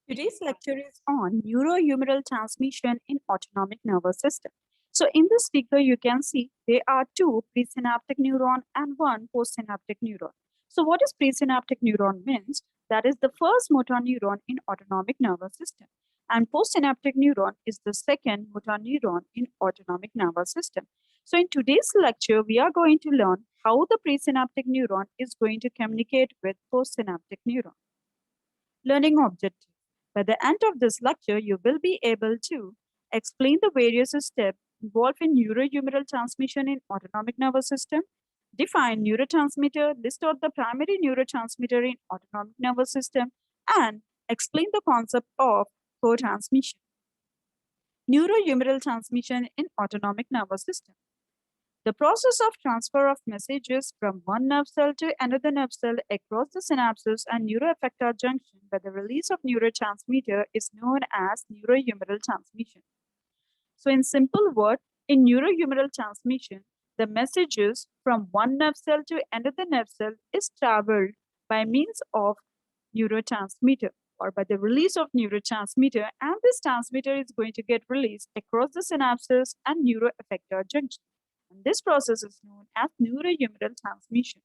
Today's lecture is on neurohumoral transmission in autonomic nervous system. So in this figure, you can see there are two presynaptic neuron and one postsynaptic neuron. So what is presynaptic neuron means? That is the first motor neuron in autonomic nervous system. And postsynaptic neuron is the second motor neuron in autonomic nervous system. So in today's lecture, we are going to learn how the presynaptic neuron is going to communicate with postsynaptic neuron. Learning objective. By the end of this lecture, you will be able to explain the various steps involved in neurohumoral transmission in autonomic nervous system, define neurotransmitter, list out the primary neurotransmitter in autonomic nervous system, and explain the concept of co-transmission. Neurohumoral transmission in autonomic nervous system. The process of transfer of messages from one nerve cell to another nerve cell across the synapses and neuroeffector junction by the release of neurotransmitter is known as neurohumoral transmission. So, in simple words, in neurohumoral transmission, the messages from one nerve cell to another nerve cell is traveled by means of neurotransmitter or by the release of neurotransmitter, and this transmitter is going to get released across the synapses and neuroeffector junction. And this process is known as neurohumoral transmission.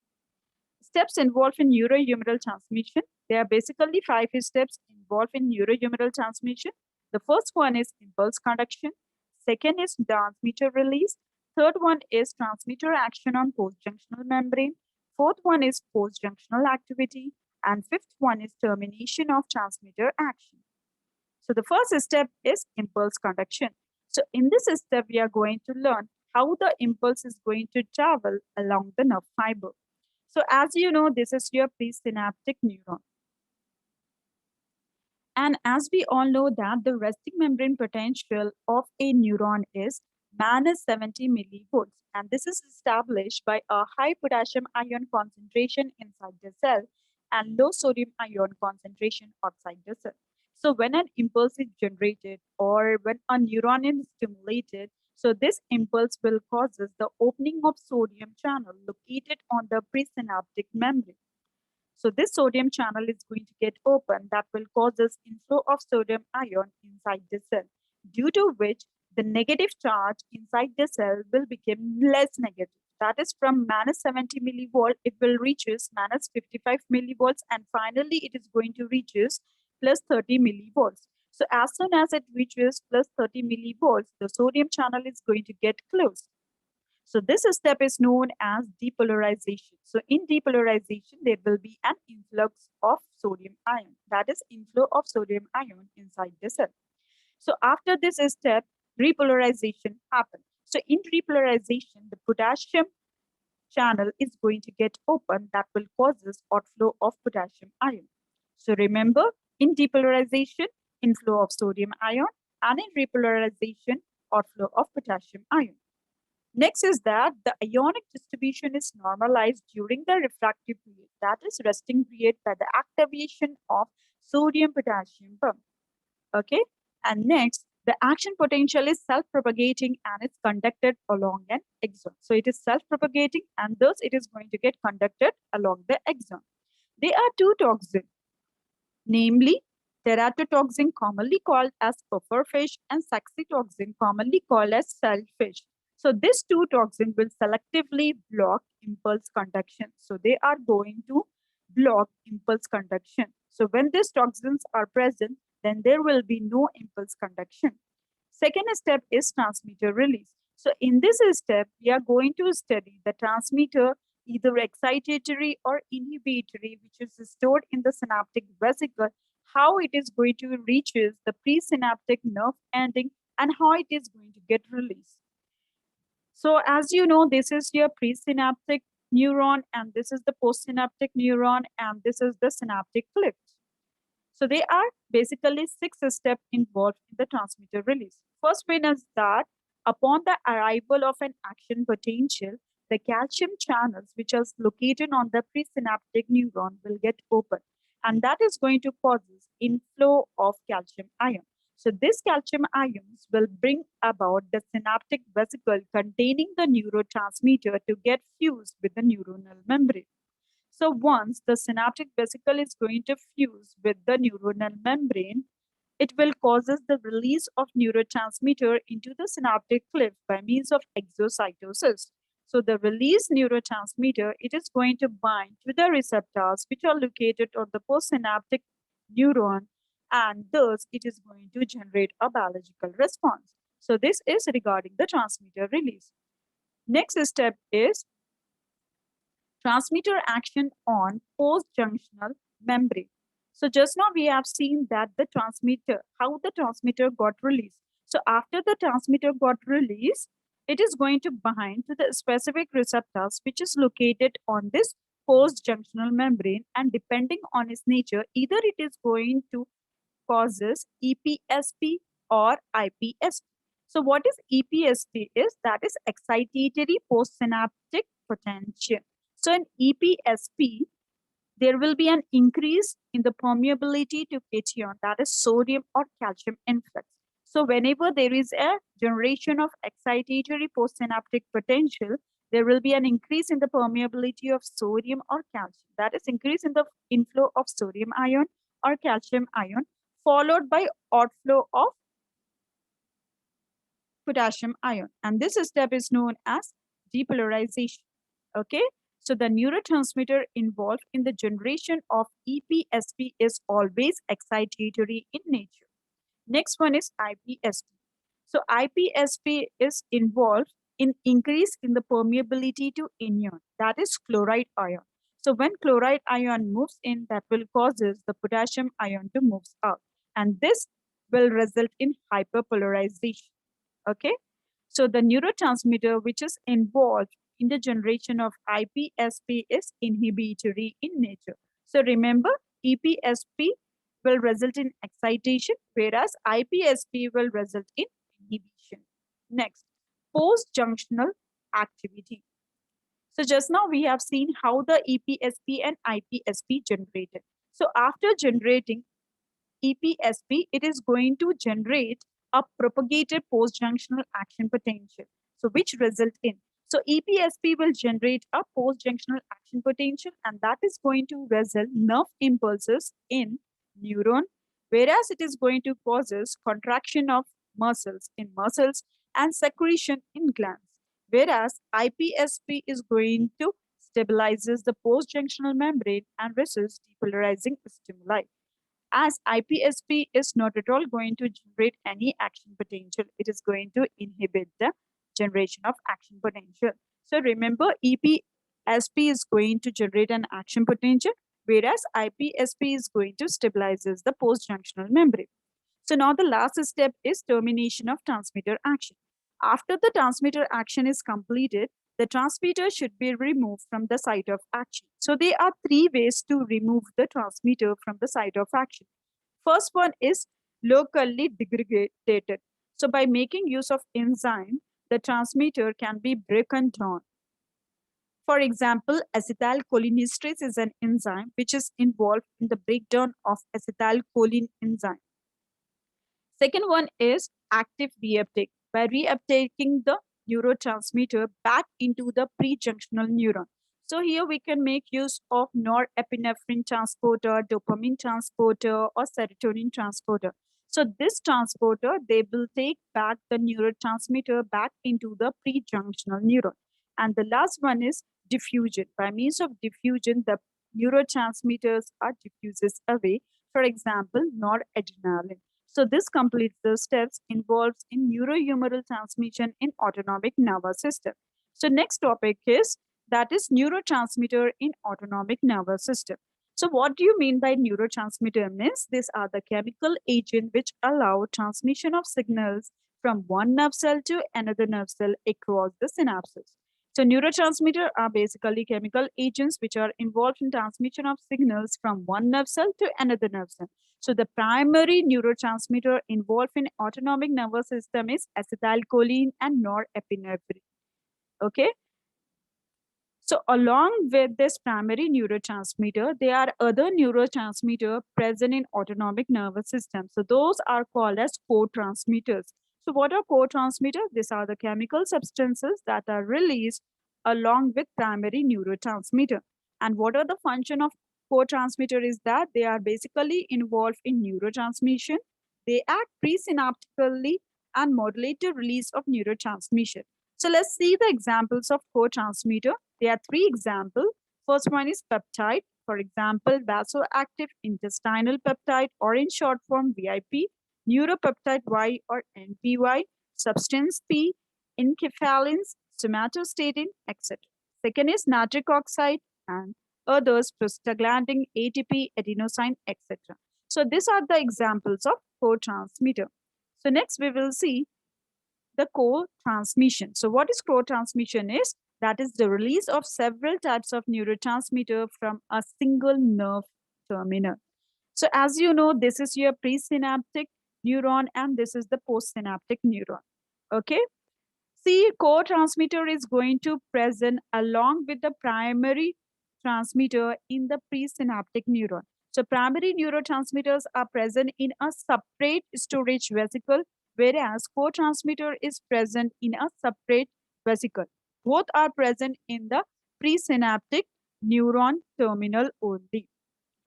Steps involved in neurohumoral transmission. There are basically 5 steps involved in neurohumoral transmission. The first one is impulse conduction. Second is transmitter release. Third one is transmitter action on postjunctional membrane. Fourth one is postjunctional activity. And fifth one is termination of transmitter action. So the first step is impulse conduction. So in this step, we are going to learn how the impulse is going to travel along the nerve fiber. So as you know, this is your presynaptic neuron. And as we all know that the resting membrane potential of a neuron is minus 70 millivolts. And this is established by a high potassium ion concentration inside the cell and low sodium ion concentration outside the cell. So when an impulse is generated or when a neuron is stimulated, so this impulse will causes the opening of sodium channel located on the presynaptic membrane. So this sodium channel is going to get open that will cause this inflow of sodium ion inside the cell, due to which the negative charge inside the cell will become less negative. That is from minus 70 millivolt, it will reaches minus 55 millivolts, and finally it is going to reaches plus 30 millivolts. So as soon as it reaches plus 30 millivolts, the sodium channel is going to get closed. So this step is known as depolarization. So in depolarization, there will be an influx of sodium ion. That is inflow of sodium ion inside the cell. So after this step, repolarization happens. So in repolarization, the potassium channel is going to get open that will causes outflow of potassium ion. So remember, in depolarization, inflow of sodium ion, and in repolarization, outflow of potassium ion. Next is that the ionic distribution is normalized during the refractive period, that is resting period, by the activation of sodium potassium pump. Okay, and next the action potential is self-propagating and it's conducted along an axon. So it is self-propagating and thus it is going to get conducted along the axon. There are two toxins, namely teratotoxin commonly called as pufferfish and saxitoxin commonly called as shellfish. So these two toxins will selectively block impulse conduction. So they are going to block impulse conduction. So when these toxins are present, then there will be no impulse conduction. Second step is transmitter release. So in this step, we are going to study the transmitter, either excitatory or inhibitory, which is stored in the synaptic vesicle, how it is going to reaches the presynaptic nerve ending and how it is going to get released. So as you know, this is your presynaptic neuron and this is the postsynaptic neuron and this is the synaptic cleft. So there are basically 6 steps involved in the transmitter release. First one is that upon the arrival of an action potential, the calcium channels which are located on the presynaptic neuron will get open, and that is going to cause inflow of calcium ion. So these calcium ions will bring about the synaptic vesicle containing the neurotransmitter to get fused with the neuronal membrane. So once the synaptic vesicle is going to fuse with the neuronal membrane, it will causes the release of neurotransmitter into the synaptic cliff by means of exocytosis. So the released neurotransmitter, it is going to bind to the receptors which are located on the postsynaptic neuron, and thus it is going to generate a biological response. So this is regarding the transmitter release. Next step is transmitter action on post-junctional membrane. So just now we have seen that the transmitter, how the transmitter got released. So after the transmitter got released, it is going to bind to the specific receptors which is located on this post-junctional membrane, and depending on its nature, either it is going to causes EPSP or IPSP. So what is EPSP is that is excitatory postsynaptic potential. So in EPSP, there will be an increase in the permeability to cation, that is sodium or calcium influx. So whenever there is a generation of excitatory postsynaptic potential, there will be an increase in the permeability of sodium or calcium, that is increase in the inflow of sodium ion or calcium ion, followed by outflow of potassium ion. And this step is known as depolarization. Okay. So the neurotransmitter involved in the generation of EPSP is always excitatory in nature. Next one is IPSP. So IPSP is involved in increase in the permeability to anion, that is chloride ion. So when chloride ion moves in, that will causes the potassium ion to move out, and this will result in hyperpolarization. Okay, so the neurotransmitter which is involved in the generation of IPSP is inhibitory in nature. So remember, EPSP will result in excitation, whereas IPSP will result in inhibition. Next, post-junctional activity. So just now we have seen how the EPSP and IPSP generated. So after generating EPSP, it is going to generate a propagated post-junctional action potential. So which result in, so EPSP will generate a post-junctional action potential, and that is going to result nerve impulses in neuron, whereas it is going to causes contraction of muscles in muscles and secretion in glands. Whereas IPSP is going to stabilizes the post-junctional membrane and resists depolarizing stimuli, as IPSP is not at all going to generate any action potential. It is going to inhibit the generation of action potential. So remember, EPSP is going to generate an action potential, whereas IPSP is going to stabilizes the post-junctional membrane. So now the last step is termination of transmitter action. After the transmitter action is completed, the transmitter should be removed from the site of action. So there are three ways to remove the transmitter from the site of action. First one is locally degraded. So by making use of enzyme, the transmitter can be broken down. For example, acetylcholinesterase is an enzyme which is involved in the breakdown of acetylcholine enzyme. Second one is active reuptake, by reuptaking the neurotransmitter back into the prejunctional neuron. So here we can make use of norepinephrine transporter, dopamine transporter, or serotonin transporter. So this transporter, they will take back the neurotransmitter back into the prejunctional neuron. And the last one is diffusion. By means of diffusion, the neurotransmitters are diffuses away. For example, noradrenaline. So this completes the steps involved in neurohumoral transmission in autonomic nervous system. So next topic is that is neurotransmitter in autonomic nervous system. So what do you mean by neurotransmitter? Means these are the chemical agent which allow transmission of signals from one nerve cell to another nerve cell across the synapses. So neurotransmitter are basically chemical agents which are involved in transmission of signals from one nerve cell to another nerve cell. So the primary neurotransmitter involved in autonomic nervous system is acetylcholine and norepinephrine. Okay. So along with this primary neurotransmitter, there are other neurotransmitter present in autonomic nervous system. So those are called as co-transmitters. So what are co-transmitters? These are the chemical substances that are released along with primary neurotransmitter. And what are the function of co-transmitter is that they are basically involved in neurotransmission. They act presynaptically and modulate the release of neurotransmission. So let's see the examples of co-transmitter. There are three examples. First one is peptide. For example, vasoactive intestinal peptide, or in short form VIP, neuropeptide Y or NPY, substance P, enkephalins, somatostatin, etc. Second is nitric oxide and others, prostaglandin, ATP, adenosine, etc. So these are the examples of co-transmitter. So next we will see the co-transmission. So what is co-transmission is? That is the release of several types of neurotransmitter from a single nerve terminal. So as you know, this is your presynaptic neuron and this is the postsynaptic neuron. Okay. See, co-transmitter is going to present along with the primary transmitter in the presynaptic neuron. So primary neurotransmitters are present in a separate storage vesicle, whereas co-transmitter is present in a separate vesicle. Both are present in the presynaptic neuron terminal only.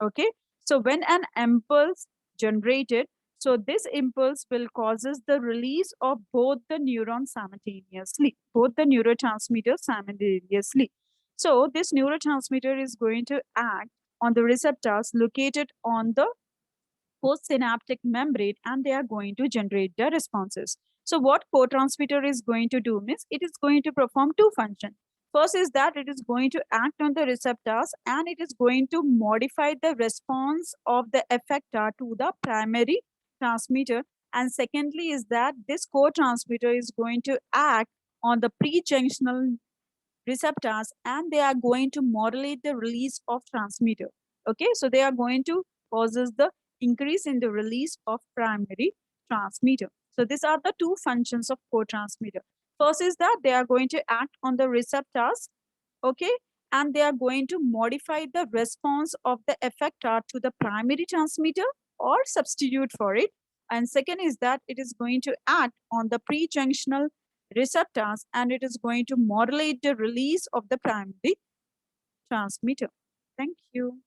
Okay, so when an impulse generated, so this impulse will causes the release of both the neurons simultaneously, both the neurotransmitters simultaneously. So this neurotransmitter is going to act on the receptors located on the postsynaptic membrane and they are going to generate the responses. So what co-transmitter is going to do means it is going to perform two functions. First is that it is going to act on the receptors and it is going to modify the response of the effector to the primary transmitter. And secondly is that this co-transmitter is going to act on the pre-junctional receptors and they are going to modulate the release of transmitter. Okay, so they are going to causes the increase in the release of primary transmitter. So these are the two functions of co-transmitter. First is that they are going to act on the receptors, okay, and they are going to modify the response of the effector to the primary transmitter or substitute for it. And second is that it is going to act on the pre-junctional receptors and it is going to modulate the release of the primary transmitter. Thank you.